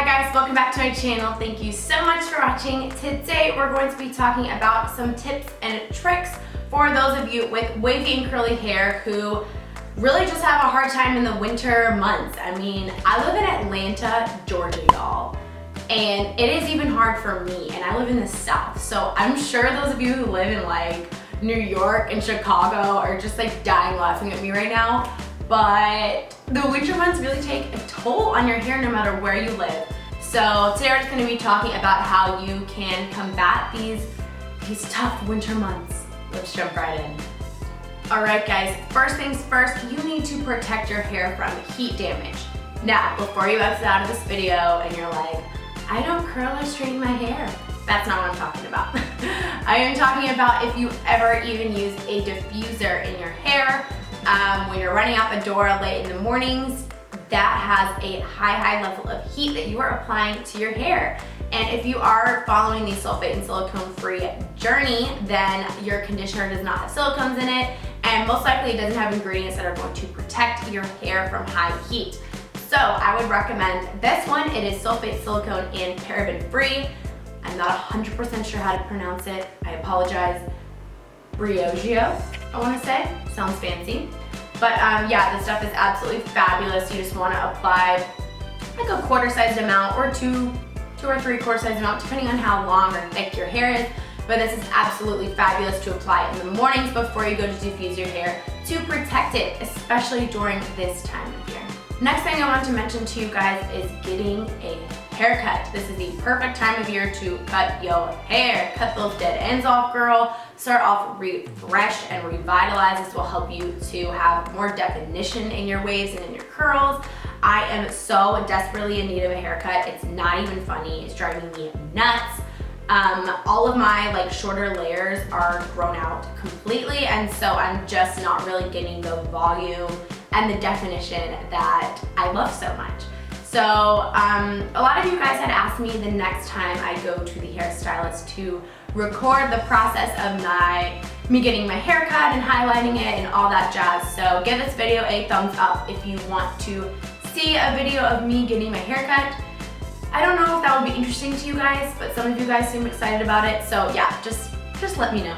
Hi guys, welcome back to my channel. Thank you so much for watching. Today we're going to be talking about some tips and tricks for those of you with wavy and curly hair who really just have a hard time in the winter months. I mean, I live in Atlanta, Georgia, y'all, and it is even hard for me, and I live in the South. So I'm sure those of you who live in like New York and Chicago are just like dying laughing at me right now. But the winter months really take a toll on your hair no matter where you live. So today we're just going to be talking about how you can combat these tough winter months. Let's jump right in. Alright guys, first things first, you need to protect your hair from heat damage. Now, before you exit out of this video and you're like, I don't curl or straighten my hair. That's not what I'm talking about. I am talking about if you ever even use a diffuser in your hair. When you're running out the door late in the mornings, that has a high level of heat that you are applying to your hair. And if you are following the sulfate and silicone-free journey, then your conditioner does not have silicones in it, and most likely it doesn't have ingredients that are going to protect your hair from high heat. So I would recommend this one. It is sulfate, silicone, and paraben-free. I'm not 100% sure how to pronounce it. I apologize. Briogeo, I want to say. Sounds fancy. But yeah, this stuff is absolutely fabulous. You just want to apply like a quarter-sized amount or two or three-quarter sized amount, depending on how long or thick your hair is. But this is absolutely fabulous to apply in the mornings before you go to diffuse your hair to protect it, especially during this time of year. Next thing I want to mention to you guys is getting a haircut. This is the perfect time of year to cut your hair. Cut those dead ends off, girl. Start off refreshed and revitalized. This will help you to have more definition in your waves and in your curls. I am so desperately in need of a haircut. It's not even funny. It's driving me nuts. All of my like shorter layers are grown out completely, and so I'm just not really getting the volume and the definition that I love so much. So a lot of you guys had asked me the next time I go to the hairstylist to record the process of me getting my hair cut and highlighting it and all that jazz. So give this video a thumbs up if you want to see a video of me getting my hair cut. I don't know if that would be interesting to you guys, but some of you guys seem excited about it. So yeah, just let me know.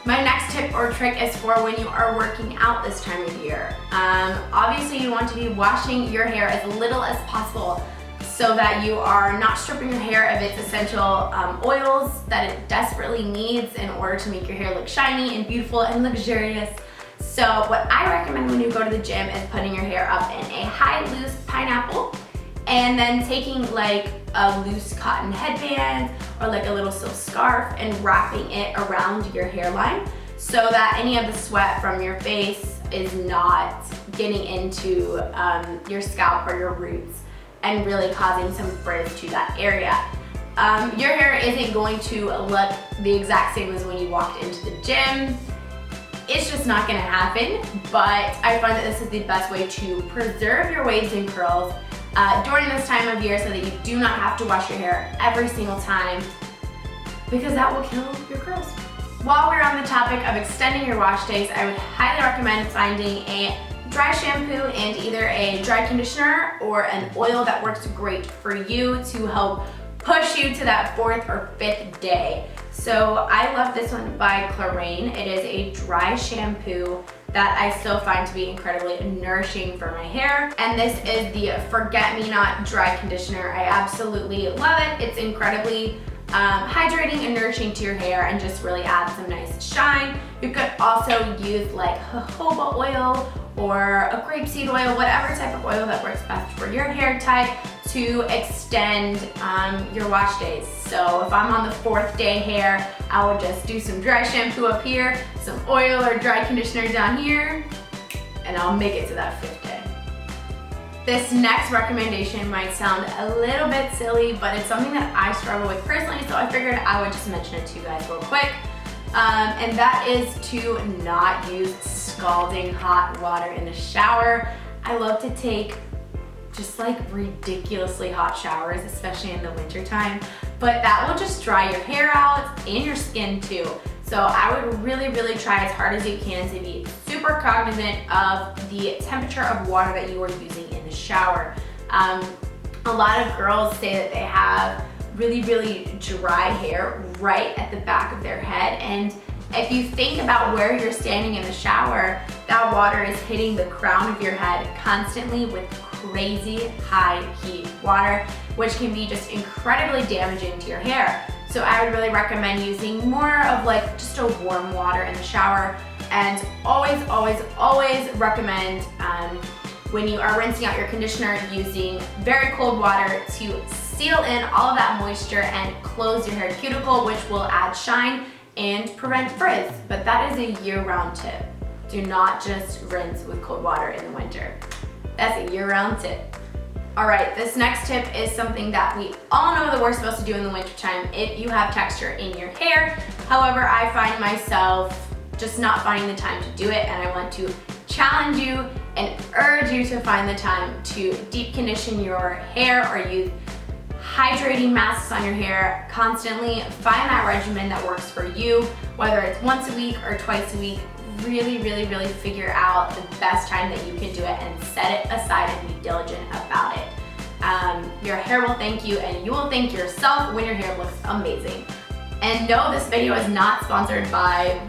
My next tip or trick is for when you are working out this time of year. Obviously you want to be washing your hair as little as possible so that you are not stripping your hair of its essential oils that it desperately needs in order to make your hair look shiny and beautiful and luxurious. So what I recommend when you go to the gym is putting your hair up in a high loose pineapple and then taking like a loose cotton headband or like a little silk scarf and wrapping it around your hairline so that any of the sweat from your face is not getting into your scalp or your roots and really causing some frizz to that area. Your hair isn't going to look the exact same as when you walked into the gym. It's just not gonna happen, but I find that this is the best way to preserve your waves and curls during this time of year so that you do not have to wash your hair every single time, because that will kill your curls. While we're on the topic of extending your wash days, I would highly recommend finding a dry shampoo and either a dry conditioner or an oil that works great for you to help push you to that 4th or 5th day. So I love this one by Kloraine. It is a dry shampoo that I still find to be incredibly nourishing for my hair. And this is the Forget-Me-Not Dry Conditioner. I absolutely love it. It's incredibly hydrating and nourishing to your hair and just really adds some nice shine. You could also use like jojoba oil or a grapeseed oil, whatever type of oil that works best for your hair type to extend your wash days. So if I'm on the 4th day hair, I would just do some dry shampoo up here, some oil or dry conditioner down here, and I'll make it to that 5th day. This next recommendation might sound a little bit silly, but it's something that I struggle with personally, so I figured I would just mention it to you guys real quick. And that is to not use scalding hot water in the shower. I love to take just like ridiculously hot showers, especially in the winter time, but that will just dry your hair out and your skin too. So I would really try as hard as you can to be super cognizant of the temperature of water that you are using in the shower. A lot of girls say that they have really dry hair right at the back of their head, and if you think about where you're standing in the shower, that water is hitting the crown of your head constantly with crazy high heat water, which can be just incredibly damaging to your hair. So I would really recommend using more of like just a warm water in the shower, and always recommend when you are rinsing out your conditioner using very cold water to seal in all of that moisture and close your hair cuticle, which will add shine and prevent frizz. But that is a year-round tip. Do not just rinse with cold water in the winter. That's a year-round tip. All right, this next tip is something that we all know that we're supposed to do in the wintertime if you have texture in your hair. However, I find myself just not finding the time to do it, and I want to challenge you and urge you to find the time to deep condition your hair or use hydrating masks on your hair constantly. Find that regimen that works for you, whether it's once a week or twice a week. Really figure out the best time that you can do it and set it aside and be diligent about it. Your hair will thank you, and you will thank yourself when your hair looks amazing. And no, this video is not sponsored by,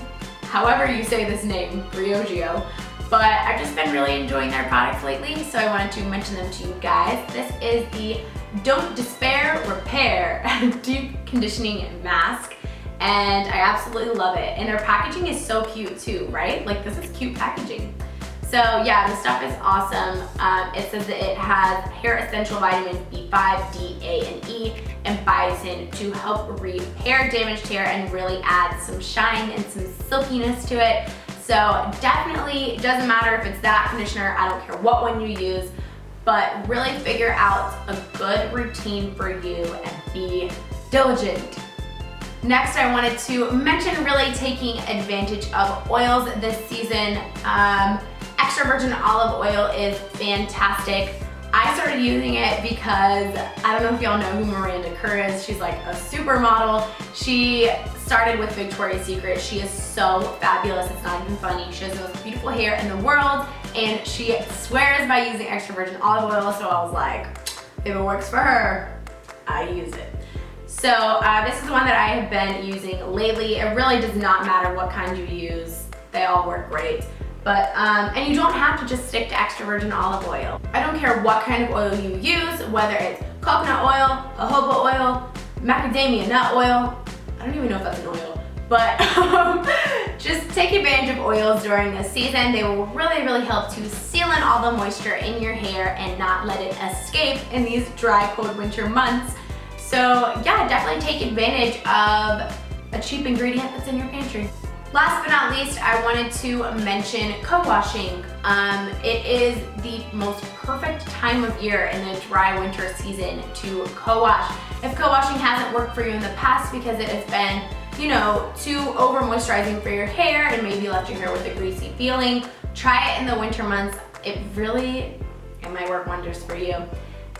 however you say this name, Briogeo, but I've just been really enjoying their products lately, so I wanted to mention them to you guys. This is the Don't Despair Repair Deep Conditioning Mask, and I absolutely love it. And their packaging is so cute too, right? Like, this is cute packaging. So yeah, this stuff is awesome. It says that it has hair essential vitamins B5, D, A, and E, and biotin to help repair damaged hair and really add some shine and some silkiness to it. So definitely, doesn't matter if it's that conditioner, I don't care what one you use, but really figure out a good routine for you and be diligent. Next, I wanted to mention really taking advantage of oils this season. Extra virgin olive oil is fantastic. I started using it because I don't know if y'all know who Miranda Kerr is. She's like a supermodel. She started with Victoria's Secret. She is so fabulous, it's not even funny. She has the most beautiful hair in the world, and she swears by using extra virgin olive oil, so I was like, if it works for her, I use it. So this is the one that I have been using lately. It really does not matter what kind you use. They all work great. But, and you don't have to just stick to extra virgin olive oil. I don't care what kind of oil you use, whether it's coconut oil, jojoba oil, macadamia nut oil. I don't even know if that's an oil, but just take advantage of oils during this season. They will really help to seal in all the moisture in your hair and not let it escape in these dry, cold winter months. So yeah, definitely take advantage of a cheap ingredient that's in your pantry. Last but not least, I wanted to mention co-washing. It is the most perfect time of year in the dry winter season to co-wash. If co-washing hasn't worked for you in the past because it has been, you know, too over moisturizing for your hair and maybe left your hair with a greasy feeling, try it in the winter months. It might work wonders for you.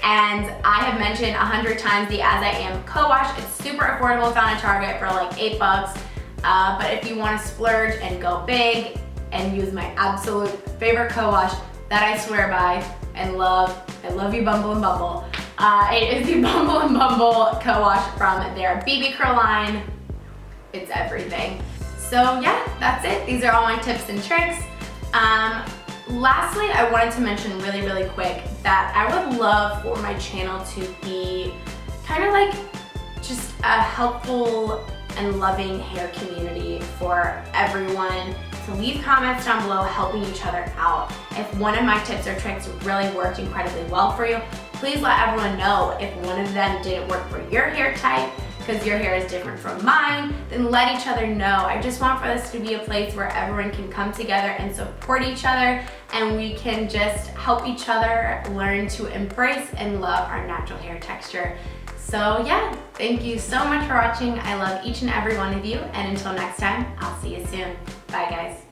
And I have mentioned 100 times the As I Am Co-Wash. It's super affordable, found at Target for like $8. But if you want to splurge and go big and use my absolute favorite co-wash that I swear by and love, I love you Bumble and Bumble. It is the Bumble and Bumble co-wash from their BBCURL line. It's everything. So yeah, that's it. These are all my tips and tricks. Lastly, I wanted to mention really quick that I would love for my channel to be kind of like just a helpful and loving hair community for everyone. So leave comments down below helping each other out. If one of my tips or tricks really worked incredibly well for you, please let everyone know. If one of them didn't work for your hair type, because your hair is different from mine, then let each other know. I just want for this to be a place where everyone can come together and support each other, and we can just help each other learn to embrace and love our natural hair texture. So yeah, thank you so much for watching. I love each and every one of you, and until next time, I'll see you soon. Bye guys.